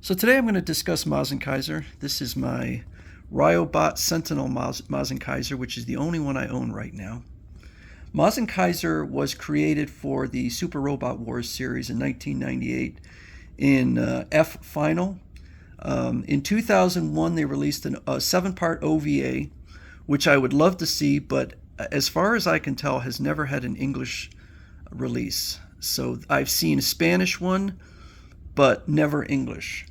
So today I'm going to discuss Mazinkaiser. This is my Ryobot Sentinel Mazinkaiser, which is the only one I own right now. Mazinkaiser was created for the Super Robot Wars series in 1998 in F Final. In 2001, they released a 7-part OVA, which I would love to see, but as far as I can tell, has never had an English release. So I've seen a Spanish one, but never English.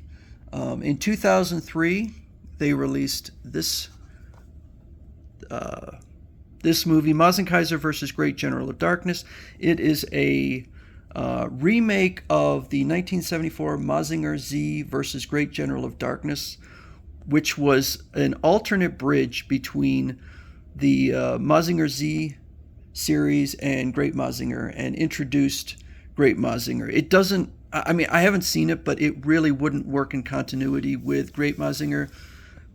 In 2003, they released this movie, Mazinkaiser versus Great General of Darkness. It is a remake of the 1974 Mazinger Z versus Great General of Darkness, which was an alternate bridge between the Mazinger Z series and Great Mazinger, and introduced Great Mazinger. It doesn't, I haven't seen it, but it really wouldn't work in continuity with Great Mazinger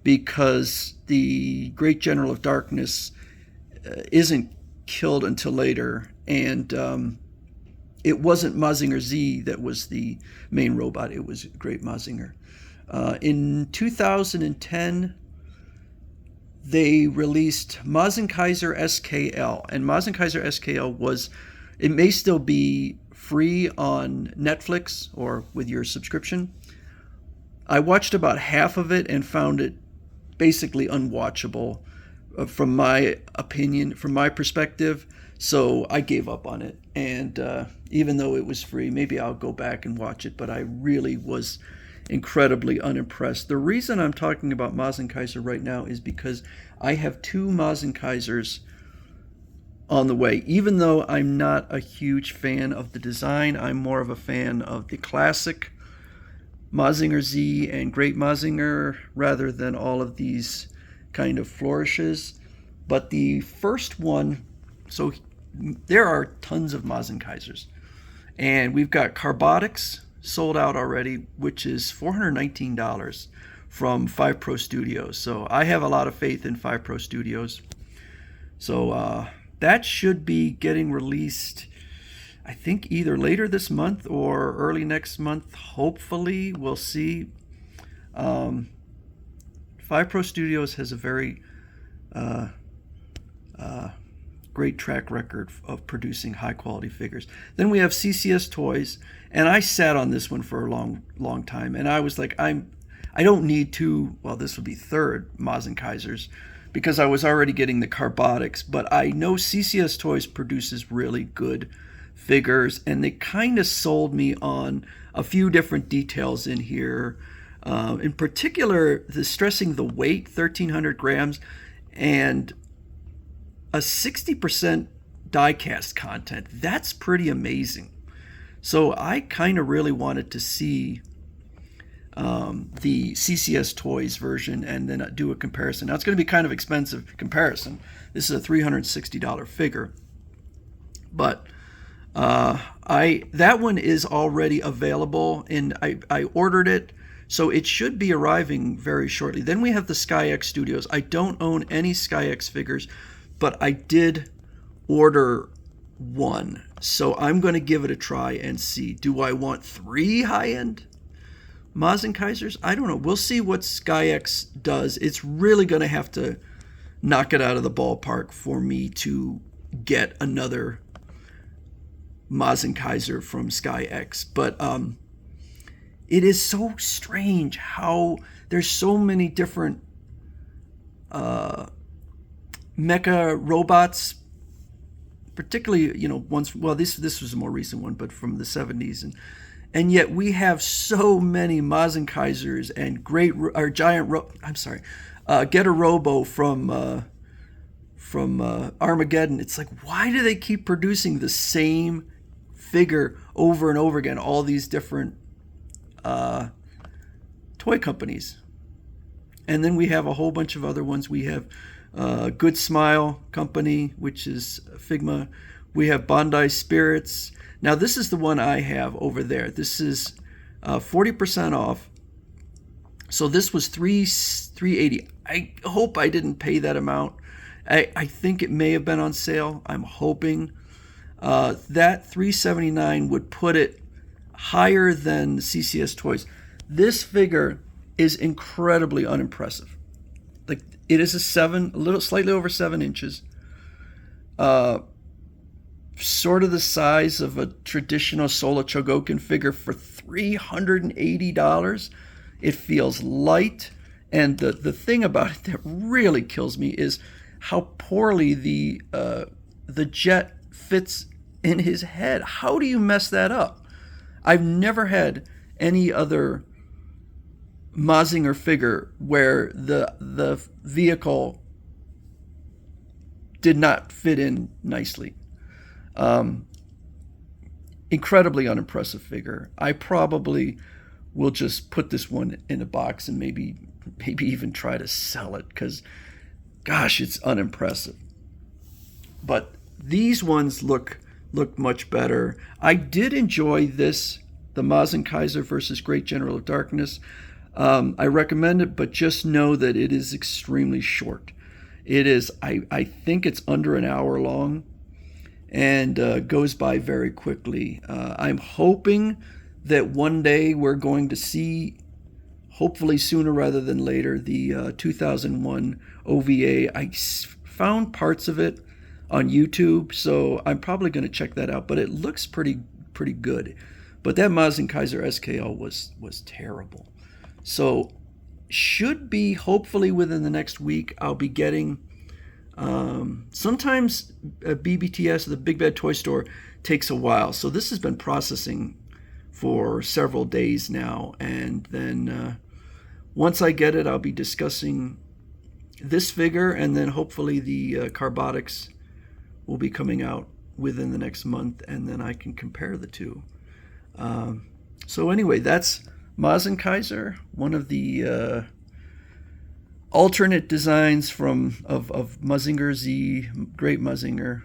because the Great General of Darkness isn't killed until later, and it wasn't Mazinger Z that was the main robot, it was Great Mazinger. In 2010, they released Mazinkaiser SKL, and Mazinkaiser SKL it may still be free on Netflix or with your subscription. I watched about half of it and found it basically unwatchable from my opinion, from my perspective, so I gave up on it. And even though it was free, maybe I'll go back and watch it, but I really was incredibly unimpressed. The reason I'm talking about Mazinkaiser right now is because I have two Mazinkaisers on the way. Even though I'm not a huge fan of the design, I'm more of a fan of the classic Mazinger Z and Great Mazinger rather than all of these kind of flourishes. But the first one, so there are tons of Mazinkaisers, and we've got Carbotics sold out already, which is $419 from 5 Pro Studios. So I have a lot of faith in 5 Pro Studios. So that should be getting released, I think, either later this month or early next month. Hopefully, we'll see. 5 Pro Studios has a very great track record of producing high quality figures. Then we have CCS Toys, and I sat on this one for a long time, and I was like, I don't need two, well, this would be third Mazinkaisers, because I was already getting the Carbotics, but I know CCS Toys produces really good figures, and they kind of sold me on a few different details in here. In particular, stressing the weight, 1,300 grams, and a 60% die-cast content. That's pretty amazing. So I kind of really wanted to see the CCS Toys version and then do a comparison. Now, it's going to be kind of expensive comparison. This is a $360 figure. But that one is already available, and I ordered it, so it should be arriving very shortly. Then we have the SkyX Studios. I don't own any SkyX figures, but I did order one. So I'm going to give it a try and see. Do I want 3 high-end Mazinkaisers? I don't know. We'll see what SkyX does. It's really going to have to knock it out of the ballpark for me to get another Mazinkaiser from SkyX. But it is so strange how there's so many different mecha robots, particularly, ones, well, this was a more recent one, but from the 70s, and yet we have so many Mazinkaisers and Get a Robo from Armageddon. It's like, why do they keep producing the same figure over and over again? All these different toy companies. And then we have a whole bunch of other ones. We have Good Smile Company, which is Figma. We have Bandai Spirits. Now, this is the one I have over there. This is 40% off. So this was $380. I hope I didn't pay that amount. I think it may have been on sale. I'm hoping. That $379 would put it higher than CCS Toys. This figure is incredibly unimpressive. Like, it is a little slightly over 7 inches, uh, sort of the size of a traditional Sola Chogokin figure for $380. It feels light, and the thing about it that really kills me is how poorly the jet fits in his head. How do you mess that up? I've never had any other Mazinger figure where the vehicle did not fit in nicely. Incredibly unimpressive figure. I probably will just put this one in a box and maybe even try to sell it, because gosh, it's unimpressive. But these ones look much better. I did enjoy this, the Mazinkaiser versus Great General of Darkness. I recommend it, but just know that it is extremely short. It is, I think it's under an hour long, and goes by very quickly. I'm hoping that one day we're going to see, hopefully sooner rather than later, the 2001 OVA. I found parts of it on YouTube, so I'm probably going to check that out, but it looks pretty good. But that Mazinkaiser SKL was terrible. So should be, hopefully within the next week, I'll be getting, sometimes BBTS, the Big Bad Toy Store, takes a while. So this has been processing for several days now, and then once I get it, I'll be discussing this figure, and then hopefully the Carbotics will be coming out within the next month, and then I can compare the two. So anyway, that's Mazinkaiser, one of the alternate designs of Mazinger Z, Great Mazinger,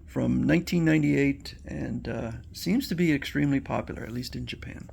from 1998, and seems to be extremely popular, at least in Japan.